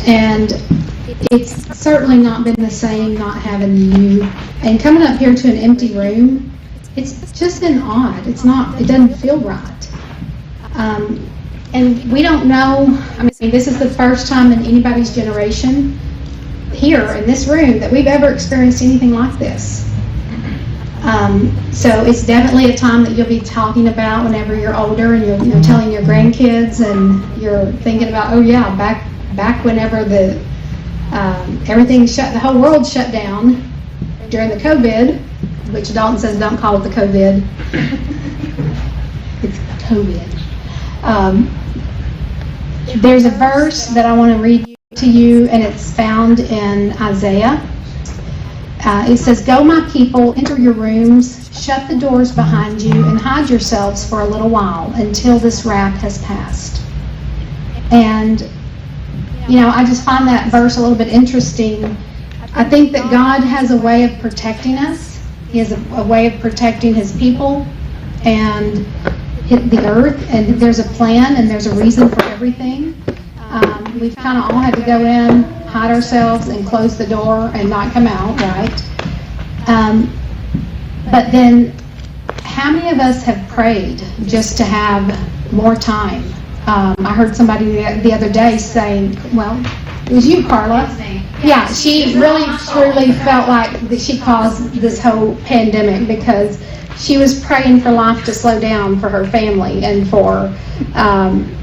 And it's certainly not been the same not having you. And coming up here to an empty room, it's just been odd. It doesn't feel right. And we don't know, I mean, this is the first time in anybody's generation here in this room that we've ever experienced anything like this. So it's definitely a time that you'll be talking about whenever you're older and you're telling your grandkids and you're thinking about, oh yeah, back whenever everything the whole world shut down during the COVID, which Dalton says don't call it the COVID. It's COVID. There's a verse that I want to read to you, and it's found in Isaiah. It says, "Go, my people, enter your rooms, shut the doors behind you, and hide yourselves for a little while until this wrath has passed." And, I just find that verse a little bit interesting. I think that God has a way of protecting us. He has a way of protecting His people and the earth, and there's a plan and there's a reason for everything. We've kind of all had to go in, hide ourselves, and close the door and not come out, right? But then, how many of us have prayed just to have more time? I heard somebody the other day saying, well, it was you, Carla. Yeah, she really truly felt like that she caused this whole pandemic because she was praying for life to slow down for her family and for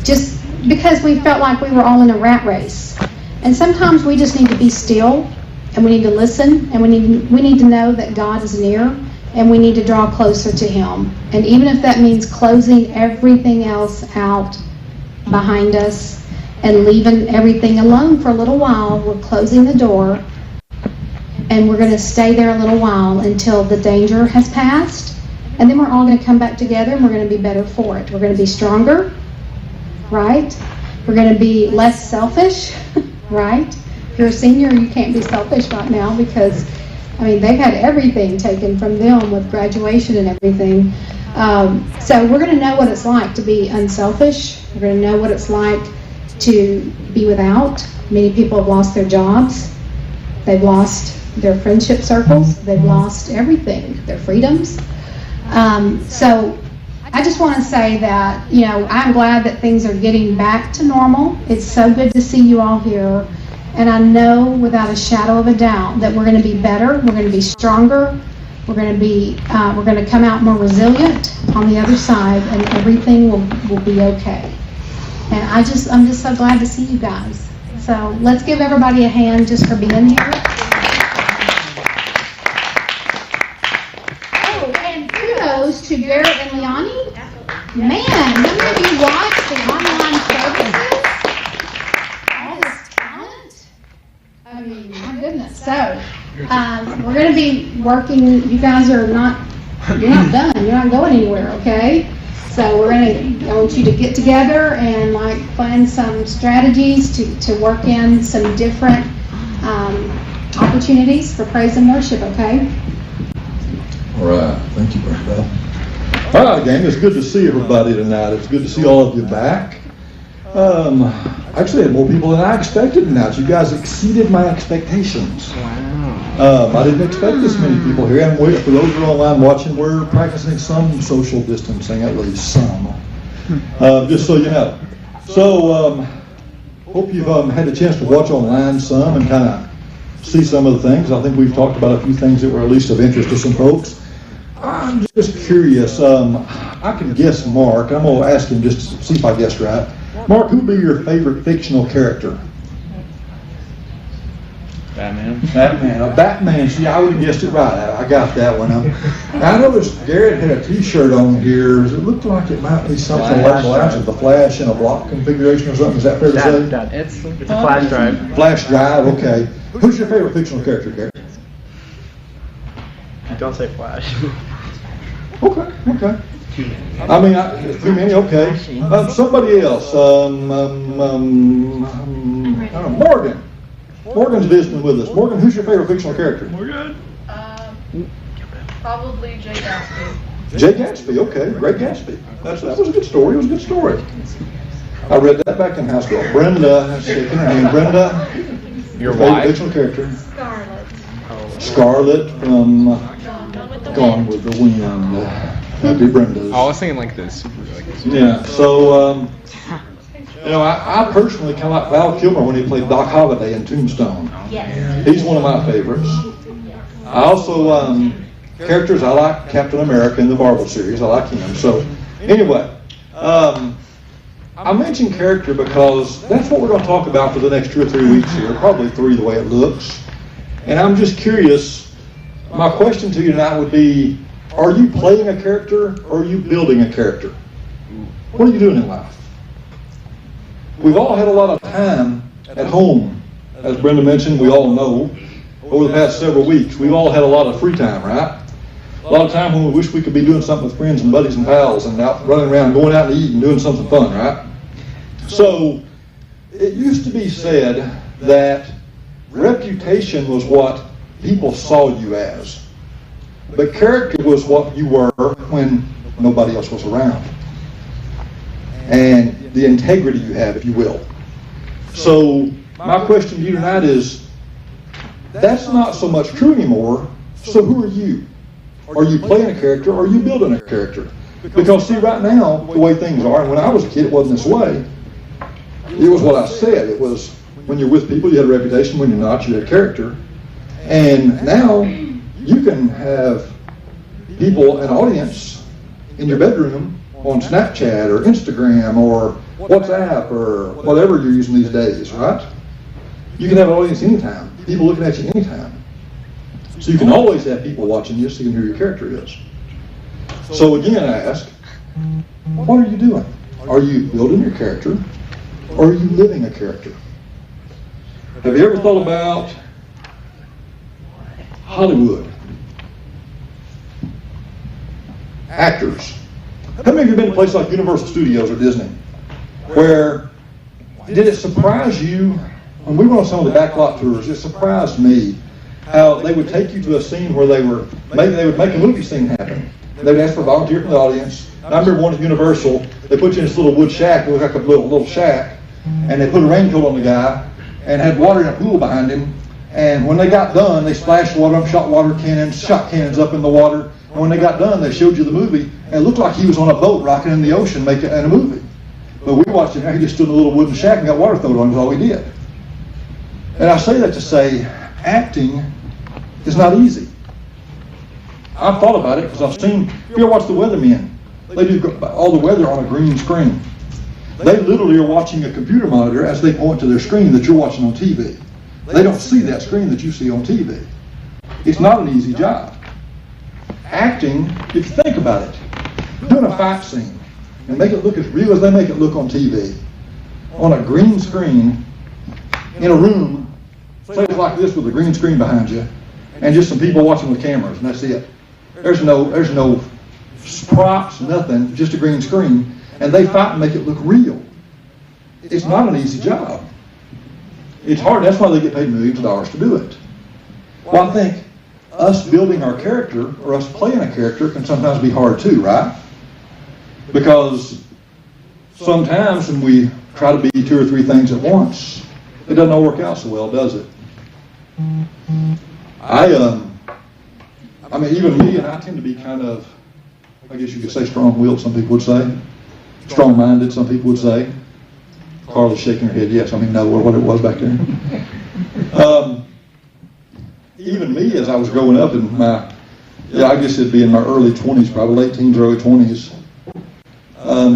just because we felt like we were all in a rat race. And sometimes we just need to be still, and we need to listen, and we need to know that God is near, and we need to draw closer to Him. And even if that means closing everything else out behind us and leaving everything alone for a little while, we're closing the door, and we're going to stay there a little while until the danger has passed, and then we're all going to come back together, and we're going to be better for it. We're going to be stronger, right? We're going to be less selfish, right? If you're a senior, you can't be selfish right now because, they've had everything taken from them with graduation and everything. So we're going to know what it's like to be unselfish. We're going to know what it's like to be without. Many people have lost their jobs. They've lost their friendship circles. They've lost everything, their freedoms. So I just want to say that, I'm glad that things are getting back to normal. It's so good to see you all here. And I know without a shadow of a doubt that we're going to be better. We're going to be stronger. We're going to come out more resilient on the other side, and everything will be okay. And I'm just so glad to see you guys. So let's give everybody a hand just for being here. Oh, and kudos to Garrett and Leonie. Man, how many of you watched the online services? All this talent. My goodness. So, we're going to be working. You guys you're not done. You're not going anywhere, okay? So I want you to get together and plan some strategies to work in some different opportunities for praise and worship, okay? All right. Thank you, Brenda Bell. All right, gang. It's good to see everybody tonight. It's good to see all of you back. I actually had more people than I expected tonight. You guys exceeded my expectations. Wow. I didn't expect this many people here. And for those who are online watching, we're practicing some social distancing, at least some. Just so you know. So, hope you've had a chance to watch online some and kind of see some of the things. I think we've talked about a few things that were at least of interest to some folks. I'm just curious. I can guess Mark. I'm going to ask him just to see if I guessed right. Mark, who would be your favorite fictional character? Batman. Batman. See, I would have guessed it right. I got that one. I noticed Garrett had a T-shirt on here. It looked like it might be something like the Flash in a block configuration or something. Is that fair to say? It's a flash drive. Flash drive. Okay. Who's your favorite fictional character, Garrett? Don't say Flash. Okay. Too many. Okay. Somebody else. Morgan. Morgan's visiting with us. Morgan, who's your favorite fictional character? Morgan? Probably Jay Gatsby. Jay Gatsby, okay. Great Gatsby. That was a good story. I read that back in high school. Brenda, shaking her hand. Brenda, Your favorite wife? fictional character? Scarlet. Scarlet from Gone with the Wind. That'd be Brenda's. I was thinking like this. Yeah, so, I personally kind of like Val Kilmer when he played Doc Holliday in Tombstone. Yes. He's one of my favorites. I also, characters, I like Captain America in the Marvel series. I like him. So, anyway, I mention character because that's what we're going to talk about for the next 2 or 3 weeks here, probably 3 the way it looks. And I'm just curious, my question to you tonight would be, are you playing a character or are you building a character? What are you doing in life? We've all had a lot of time at home. As Brenda mentioned, we all know, over the past several weeks, we've all had a lot of free time, right? A lot of time when we wish we could be doing something with friends and buddies and pals and out running around, going out and eating, doing something fun, right? So, it used to be said that reputation was what people saw you as. But character was what you were when nobody else was around. And the integrity you have, if you will. So, my question to you tonight is, that's not so much true anymore, so who are you? Are you playing a character or are you building a character? Because see, right now, the way things are, and when I was a kid it wasn't this way, it was what I said. It was when you're with people you had a reputation, when you're not you had character. And now you can have people, an audience, in your bedroom on Snapchat or Instagram or WhatsApp or whatever you're using these days, right? You can have an audience anytime, people looking at you anytime. So you can always have people watching you so you can hear your character is. So again, I ask, what are you doing? Are you building your character or are you living a character? Have you ever thought about Hollywood? Actors. How many of you have been to places like Universal Studios or Disney? Where, did it surprise you, when we went on some of the backlot tours, it surprised me how they would take you to a scene where they would make a movie scene happen. They would ask for a volunteer from the audience. And I remember one at Universal, they put you in this little wood shack, it looked like a little shack, and they put a raincoat on the guy and had water in a pool behind him. And when they got done, they splashed water up, shot water cannons, shot cannons up in the water. And when they got done, they showed you the movie, and it looked like he was on a boat rocking in the ocean making a movie. But we watched it, he just stood in a little wooden shack and got water thrown on him, is all he did. And I say that to say, acting is not easy. I've thought about it because I've seen, if you ever watch The Weathermen, they do all the weather on a green screen. They literally are watching a computer monitor as they point to their screen that you're watching on TV. They don't see that screen that you see on TV. It's not an easy job. Acting, if you think about it, doing a fight scene and make it look as real as they make it look on TV, on a green screen, in a room, say it's like this with a green screen behind you, and just some people watching with cameras, and that's it. There's no props, nothing, just a green screen, and they fight and make it look real. It's not an easy job. It's hard, that's why they get paid millions of dollars to do it. Well, I think us building our character, or us playing a character, can sometimes be hard too, right? Because sometimes when we try to be 2 or 3 things at once, it doesn't all work out so well, does it? I mean, even me, and I tend to be kind of, I guess you could say strong-willed, some people would say. Strong-minded, some people would say. Carla's shaking her head, yes, I mean, know what it was back there. Even me, as I was growing up in my, I guess it'd be in my early 20s, probably late teens, early 20s,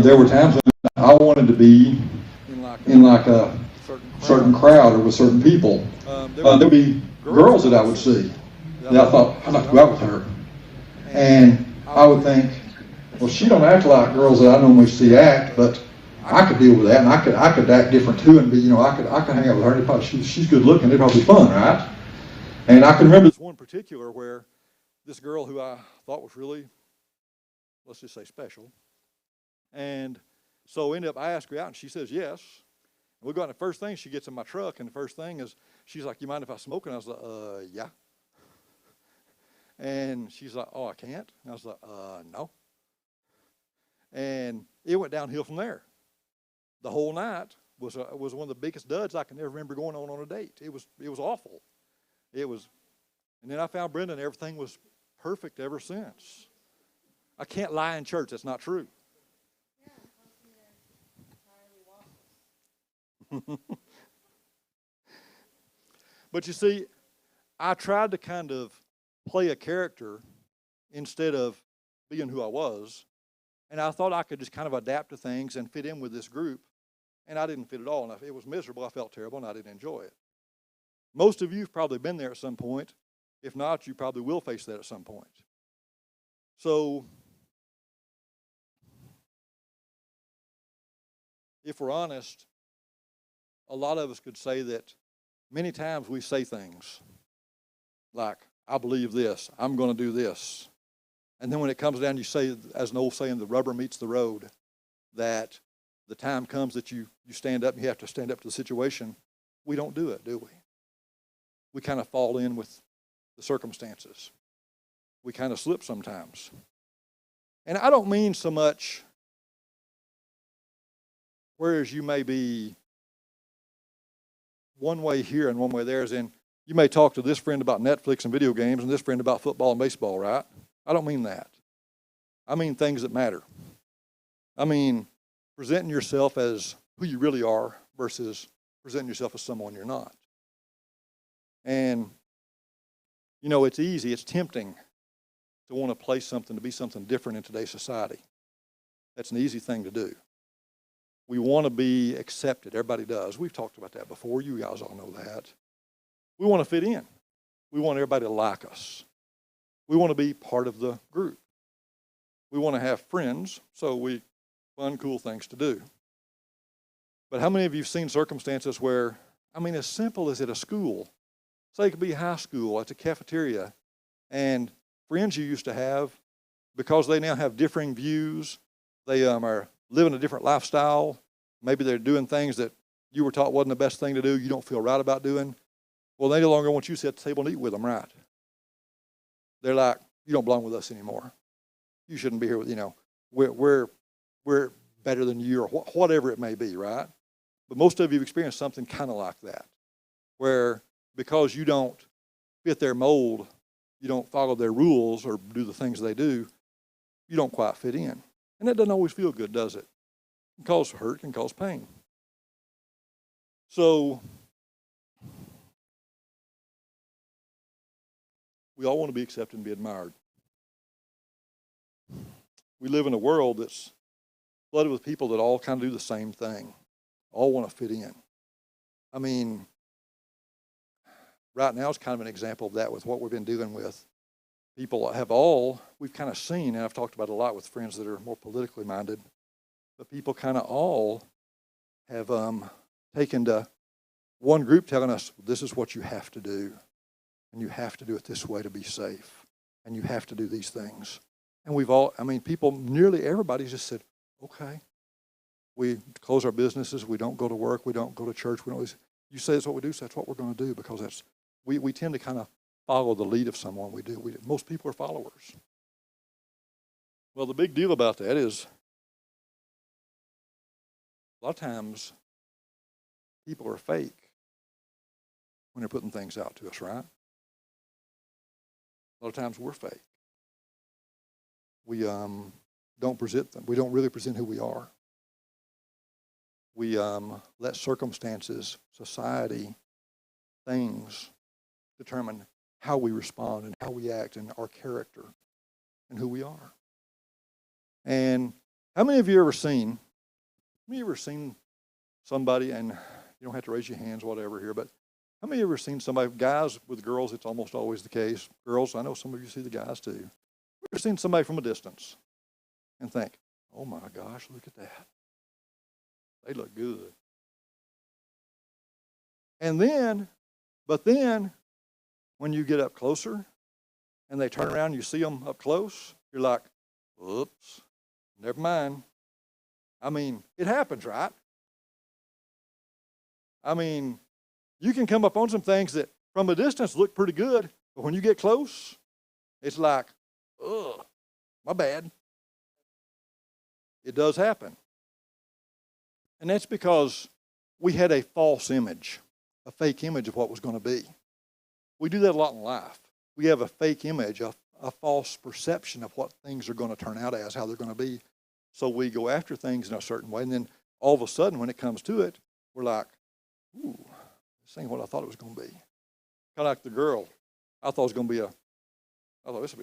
there were times when I wanted to be in like a certain crowd or with certain people. There would be girls that I would see that I thought, I'd like to go out with her. And I would think, well, she don't act like girls that I normally see act, but I could deal with that, and I could act different too, and be, I could hang out with her. Probably, she's good looking. It'd probably be fun, right? And I can remember this one particular where this girl who I thought was really, let's just say, special, and so ended up I asked her out, and she says yes. We go out, and the first thing she gets in my truck, and the first thing is she's like, "You mind if I smoke?" And I was like, "Yeah." And she's like, "Oh, I can't." And I was like, "No." And it went downhill from there. the whole night was one of the biggest duds I can ever remember going on a date. It was awful. It was, and then I found Brenda, and everything was perfect ever since. I can't lie in church. That's not true. But you see, I tried to kind of play a character instead of being who I was. And I thought I could just kind of adapt to things and fit in with this group. And I didn't fit at all. And it was miserable. I felt terrible, and I didn't enjoy it. Most of you have probably been there at some point. If not, you probably will face that at some point. So, if we're honest, a lot of us could say that many times we say things like, I believe this, I'm going to do this. And then when it comes down, you say, as an old saying, the rubber meets the road, that the time comes that you stand up and you have to stand up to the situation. We don't do it, do we? We kind of fall in with the circumstances. We kind of slip sometimes. And I don't mean so much, whereas you may be one way here and one way there, as in you may talk to this friend about Netflix and video games and this friend about football and baseball, right? I don't mean that. I mean things that matter. I mean presenting yourself as who you really are versus presenting yourself as someone you're not. And, you know, it's easy, it's tempting to want to play something, to be something different in today's society. That's an easy thing to do. We want to be accepted. Everybody does. We've talked about that before. You guys all know that. We want to fit in. We want everybody to like us. We want to be part of the group. We want to have friends, so we find cool things to do. But how many of you have seen circumstances where, I mean, as simple as at a school, say it could be high school, at the cafeteria, and friends you used to have, because they now have differing views, they are living a different lifestyle, maybe they're doing things that you were taught wasn't the best thing to do, you don't feel right about doing, well, they no longer want you to sit at the table and eat with them, right? They're like, you don't belong with us anymore. You shouldn't be here with, you know, we're better than you, or whatever it may be, right? But most of you have experienced something kind of like that, where because you don't fit their mold, you don't follow their rules or do the things they do, you don't quite fit in. And that doesn't always feel good, does it? It can cause hurt, can cause pain. So, we all want to be accepted and be admired. We live in a world that's flooded with people that all kind of do the same thing, all want to fit in. I mean, right now is kind of an example of that with what we've been dealing with. People have all, we've kind of seen, and I've talked about it a lot with friends that are more politically minded, but people kind of all have taken to one group telling us, this is what you have to do, and you have to do it this way to be safe, and you have to do these things. And we've all, I mean, people, nearly everybody just said, okay. We close our businesses, we don't go to work, we don't go to church, we don't, you say that's what we do, so that's what we're going to do, because that's, we tend to kind of follow the lead of someone. We do. Most people are followers. Well, the big deal about that is a lot of times people are fake when they're putting things out to us, right? A lot of times we're fake. We don't present them. We don't really present who we are. We let circumstances, society, things determine how we respond and how we act and our character and who we are. And how many of you ever seen somebody, and you don't have to raise your hands, whatever here, but how many of you ever seen somebody, guys with girls, it's almost always the case. Girls, I know some of you see the guys too. Have ever seen somebody from a distance and think, oh my gosh, look at that. They look good. But then, when you get up closer and they turn around and you see them up close, you're like, oops, never mind. I mean, it happens, right? I mean, you can come up on some things that from a distance look pretty good, but when you get close, it's like, ugh, my bad. It does happen. And that's because we had a false image, a fake image of what was going to be. We do that a lot in life. We have a fake image, a false perception of what things are going to turn out as, how they're going to be. So we go after things in a certain way, and then all of a sudden, when it comes to it, we're like, ooh, this ain't what I thought it was going to be. Kind of like the girl. I thought this would be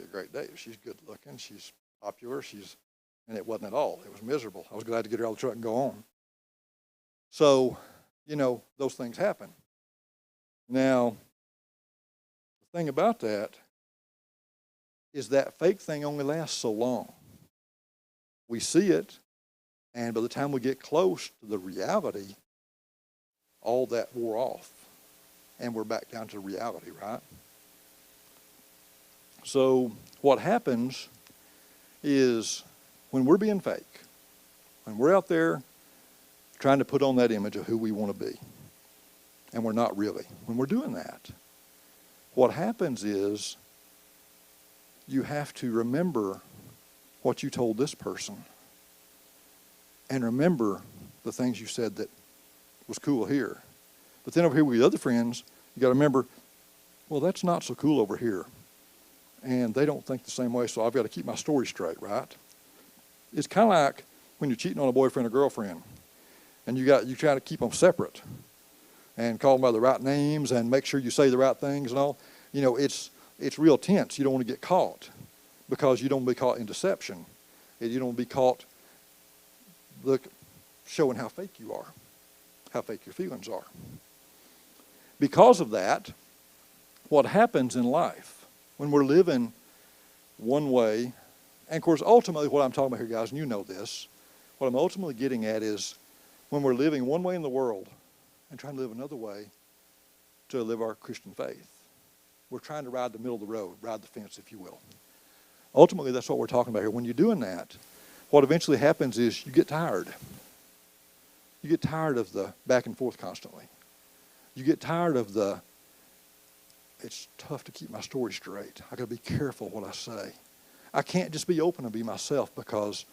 a great date. She's good looking, she's popular, and it wasn't at all. It was miserable. I was glad to get her out of the truck and go on. So, those things happen. Now, the thing about that is that fake thing only lasts so long. We see it, and by the time we get close to the reality, all that wore off, and we're back down to reality, right? So what happens is when we're being fake, when we're out there trying to put on that image of who we want to be, and we're not really, when we're doing that, what happens is you have to remember what you told this person and remember the things you said that was cool here. But then over here with the other friends, you got to remember, well, that's not so cool over here. And they don't think the same way, so I've got to keep my story straight, right? It's kind of like when you're cheating on a boyfriend or girlfriend, and you try to keep them separate and call them by the right names and make sure you say the right things and all. It's real tense. You don't want to get caught because you don't want to be caught in deception. You don't want to be caught showing how fake you are, how fake your feelings are. Because of that, what happens in life when we're living one way, and of course ultimately what I'm talking about here, guys, and you know this, what I'm ultimately getting at is when we're living one way in the world and trying to live another way to live our Christian faith. We're trying to ride the middle of the road, ride the fence, if you will. Ultimately, that's what we're talking about here. When you're doing that, what eventually happens is you get tired. You get tired of the back and forth constantly. You get tired of it's tough to keep my story straight. I got to be careful what I say. I can't just be open and be myself because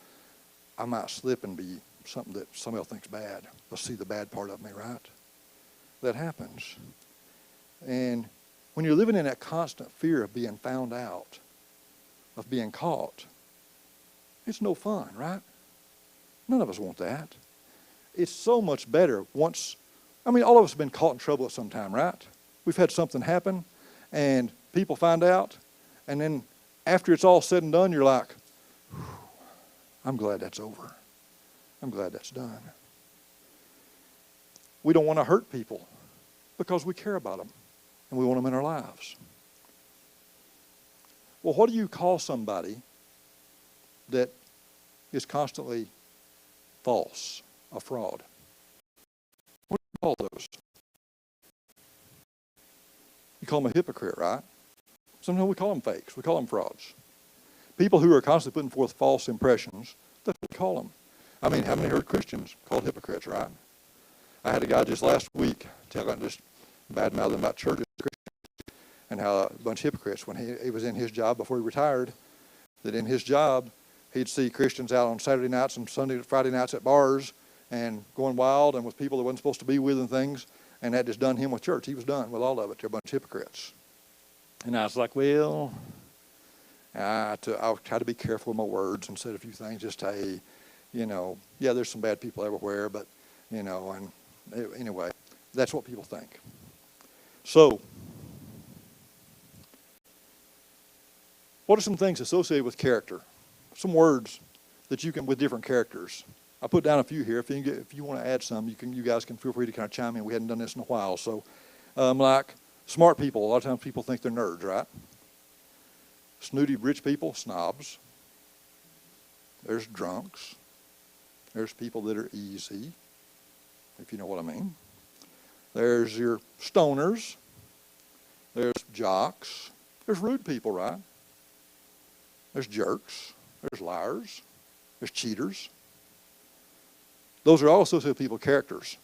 I might slip and be something that somebody else thinks bad. They'll see the bad part of me, right? That happens. And when you're living in that constant fear of being found out, of being caught, it's no fun, right? None of us want that. It's so much better all of us have been caught in trouble at some time, right? We've had something happen, and people find out, and then after it's all said and done, you're like, I'm glad that's over. I'm glad that's done. We don't want to hurt people because we care about them and we want them in our lives. Well, what do you call somebody that is constantly false, a fraud? What do you call those? You call them a hypocrite, right? Sometimes we call them fakes. We call them frauds. People who are constantly putting forth false impressions, that's what we call them. I mean, how many heard Christians called hypocrites, right? I had a guy just last week just bad-mouthing about churches and how a bunch of hypocrites, when he was in his job before he retired, that in his job, he'd see Christians out on Saturday nights and Friday nights at bars and going wild and with people that wasn't supposed to be with and things, and that just done him with church. He was done with all of it. They're a bunch of hypocrites. And I was like, well, I'll try to be careful with my words and said a few things, just, hey, there's some bad people everywhere, but, and anyway, that's what people think. So, what are some things associated with character? Some words that you can, with different characters. I put down a few here. If you want to add some, you guys can feel free to kind of chime in. We hadn't done this in a while. So, like smart people, a lot of times people think they're nerds, right? Snooty rich people, snobs. There's drunks. There's people that are easy, if you know what I mean. There's your stoners. There's jocks. There's rude people, right? There's jerks. There's liars. There's cheaters. Those are all associated with people's characters.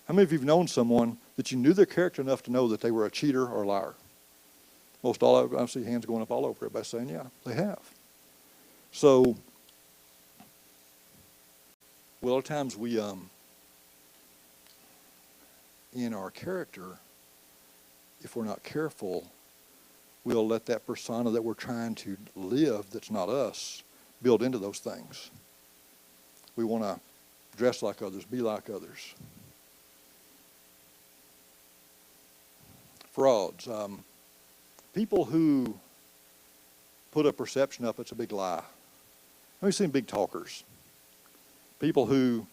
How many of you have known someone that you knew their character enough to know that they were a cheater or a liar? Most all, I see hands going up all over. Everybody saying, yeah, they have. So, Well, a lot of times we, in our character, if we're not careful, we'll let that persona that we're trying to live that's not us build into those things. We want to dress like others, be like others. Frauds. People who put a perception up, it's a big lie. We've seen big talkers. People who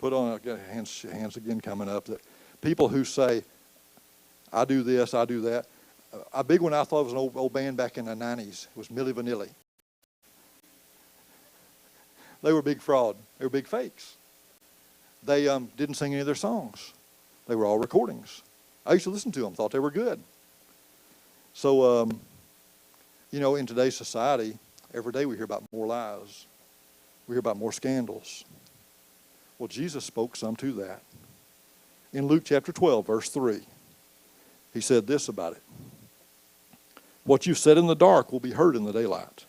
put on, hands again coming up, that people who say, I do this, I do that. A big one I thought was an old band back in the 90s was Milli Vanilli. They were a big fraud. They were big fakes. They didn't sing any of their songs. They were all recordings. I used to listen to them, thought they were good. So, in today's society, every day we hear about more lies. We hear about more scandals. Well, Jesus spoke some to that. In Luke chapter 12, verse 3, he said this about it. What you've said in the dark will be heard in the daylight.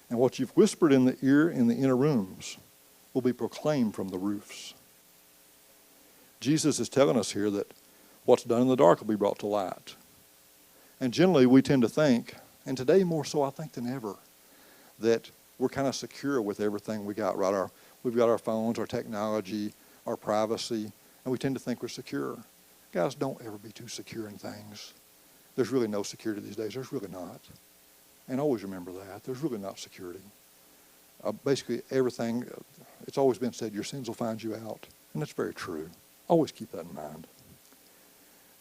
And what you've whispered in the ear in the inner rooms will be proclaimed from the roofs. Jesus is telling us here that what's done in the dark will be brought to light. And generally we tend to think, and today more so I think than ever, that we're kind of secure with everything we got, right? We've got our phones, our technology, our privacy, and we tend to think we're secure. Guys, don't ever be too secure in things. There's really no security these days. There's really not. And always remember that. There's really not security. Basically, everything, it's always been said, your sins will find you out. And that's very true. Always keep that in mind.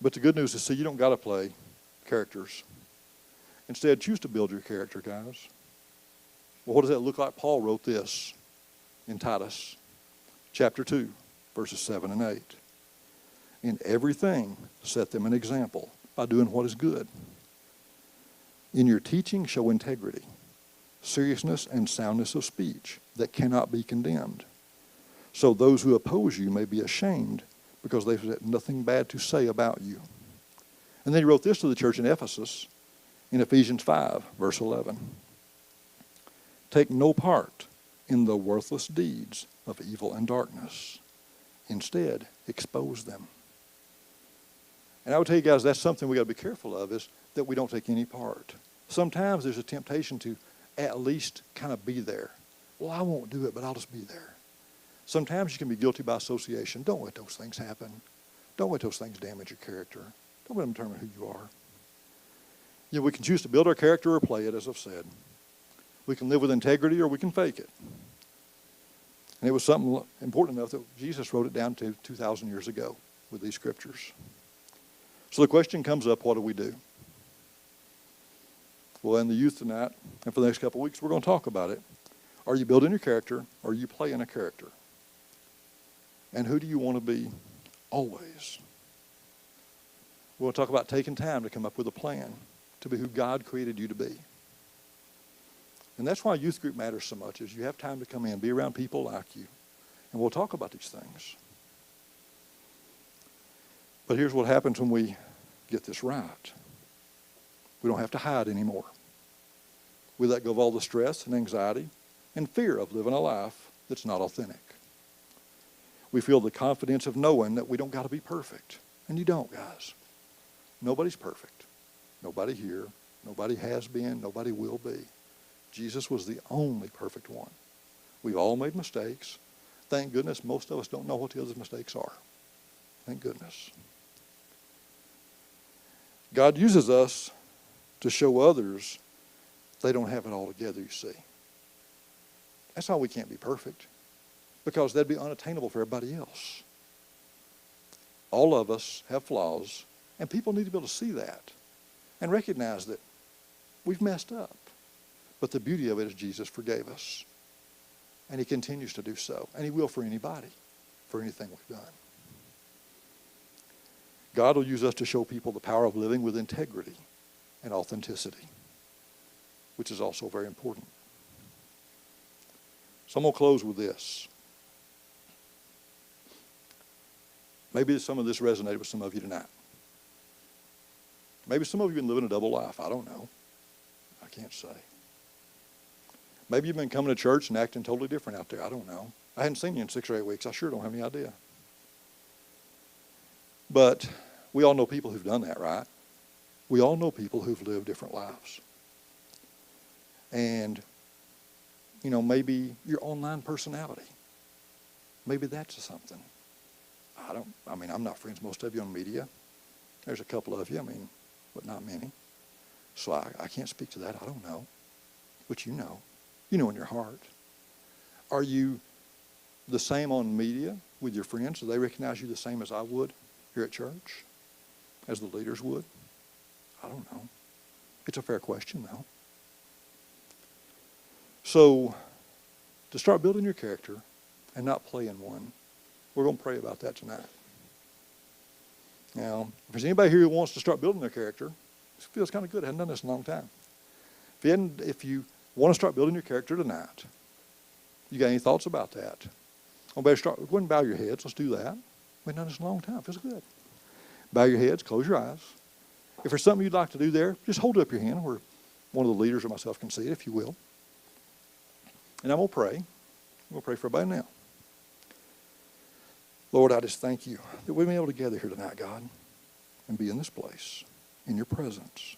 But the good news is, see, you don't got to play characters. Instead, choose to build your character, guys. Well, what does that look like? Paul wrote this in Titus chapter 2, verses 7 and 8. In everything, set them an example by doing what is good. In your teaching, show integrity, seriousness, and soundness of speech that cannot be condemned. So those who oppose you may be ashamed because they've had nothing bad to say about you. And then he wrote this to the church in Ephesus in Ephesians 5, verse 11. Take no part in the worthless deeds of evil and darkness. Instead, expose them. And I would tell you guys, that's something we got to be careful of, is that we don't take any part. Sometimes there's a temptation to at least kind of be there. Well, I won't do it, but I'll just be there. Sometimes you can be guilty by association. Don't let those things happen. Don't let those things damage your character. Don't let them determine who you are. We can choose to build our character or play it, as I've said. We can live with integrity or we can fake it. And it was something important enough that Jesus wrote it down to 2,000 years ago with these scriptures. So the question comes up, what do we do? Well, in the youth tonight, and for the next couple of weeks, we're going to talk about it. Are you building your character, or are you playing a character? And who do you want to be always? We're going to talk about taking time to come up with a plan to be who God created you to be. And that's why youth group matters so much, is you have time to come in, be around people like you. And we'll talk about these things. But here's what happens when we get this right. We don't have to hide anymore. We let go of all the stress and anxiety and fear of living a life that's not authentic. We feel the confidence of knowing that we don't got to be perfect. And you don't, guys. Nobody's perfect. Nobody here. Nobody has been. Nobody will be. Jesus was the only perfect one. We've all made mistakes. Thank goodness most of us don't know what the other mistakes are. Thank goodness. God uses us to show others they don't have it all together, you see. That's why we can't be perfect, because that'd be unattainable for everybody else. All of us have flaws, and people need to be able to see that and recognize that we've messed up. But the beauty of it is Jesus forgave us, and he continues to do so, and he will for anybody, for anything we've done. God will use us to show people the power of living with integrity and authenticity, which is also very important. So I'm going to close with this. Maybe some of this resonated with some of you tonight. Maybe some of you have been living a double life. I don't know. I can't say. Maybe you've been coming to church and acting totally different out there. I don't know. I hadn't seen you in 6 or 8 weeks. I sure don't have any idea. But we all know people who've done that, right? We all know people who've lived different lives. And, you know, maybe your online personality, maybe that's something. I'm not friends with most of you on media. There's a couple of you, but not many. So I can't speak to that. I don't know. But you know. You know in your heart. Are you the same on media with your friends? Do they recognize you the same as I would here at church? As the leaders would? I don't know. It's a fair question, though. So, to start building your character and not playing one, we're going to pray about that tonight. Now, if there's anybody here who wants to start building their character, it feels kind of good. I hadn't done this in a long time. If you want to start building your character tonight, you got any thoughts about that? Go ahead and bow your heads. Let's do that. We've done this in a long time. It feels good. Bow your heads. Close your eyes. If there's something you'd like to do there, just hold up your hand where one of the leaders or myself can see it, if you will. And I'm going to pray. We'll pray for everybody now. Lord, I just thank you that we've been able to gather here tonight, God, and be in this place, in your presence.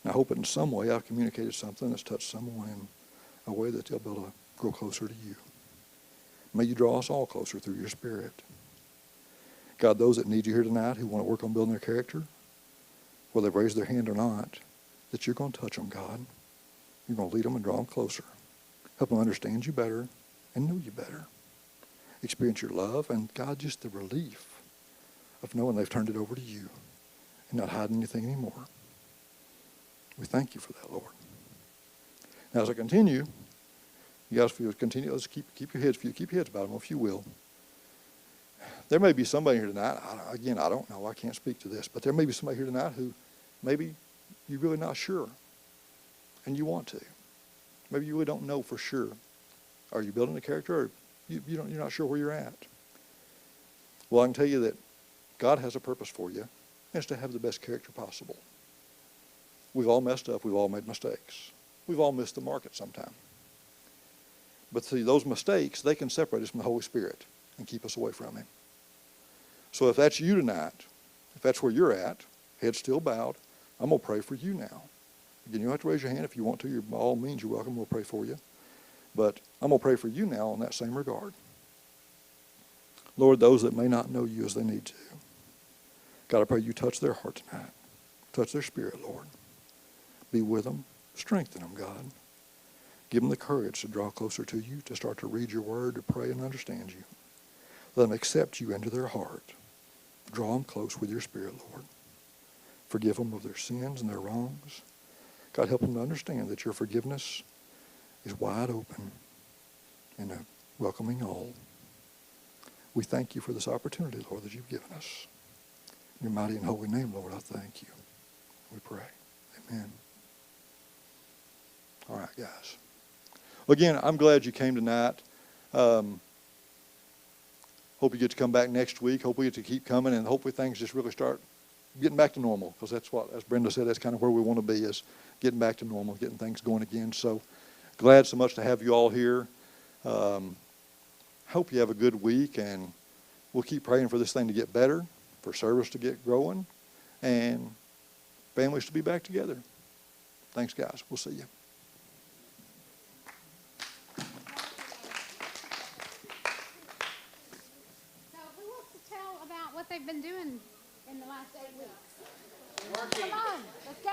And I hope that in some way I've communicated something that's touched someone in a way that they'll be able to grow closer to you. May you draw us all closer through your Spirit. God, those that need you here tonight who want to work on building their character, whether they've raised their hand or not, that you're going to touch them, God. You're going to lead them and draw them closer. Help them understand you better and know you better. Experience your love and, God, just the relief of knowing they've turned it over to you and not hiding anything anymore. We thank you for that, Lord. Now, as I continue, you guys feel continue. Let's keep your heads about them, if you will. There may be somebody here tonight. I don't know. I can't speak to this, but there may be somebody here tonight who maybe you're really not sure, and you want to. Maybe you really don't know for sure. Are you building a character, or you're not sure where you're at? Well, I can tell you that God has a purpose for you, and it's to have the best character possible. We've all messed up. We've all made mistakes. We've all missed the mark at some time. But see, those mistakes, they can separate us from the Holy Spirit and keep us away from him. So if that's you tonight, if that's where you're at, head still bowed, I'm going to pray for you now. Again, you don't have to raise your hand. If you want to, by all means, you're welcome. We'll pray for you. But I'm going to pray for you now in that same regard. Lord, those that may not know you as they need to, God, I pray you touch their heart tonight. Touch their spirit, Lord. Be with them. Strengthen them, God. Give them the courage to draw closer to you, to start to read your word, to pray and understand you. Let them accept you into their heart. Draw them close with your Spirit, Lord. Forgive them of their sins and their wrongs. God, help them to understand that your forgiveness is wide open and welcoming all. We thank you for this opportunity, Lord, that you've given us. In your mighty and holy name, Lord, I thank you. We pray. Amen. All right, guys. Again, I'm glad you came tonight. Hope you get to come back next week. Hope we get to keep coming, and hopefully things just really start getting back to normal, because that's what, as Brenda said, that's kind of where we want to be, is getting back to normal, getting things going again. So glad so much to have you all here. Hope you have a good week, and we'll keep praying for this thing to get better, for service to get growing, and families to be back together. Thanks, guys. We'll see you. What they've been doing in the last 8 weeks. Come on, let's go.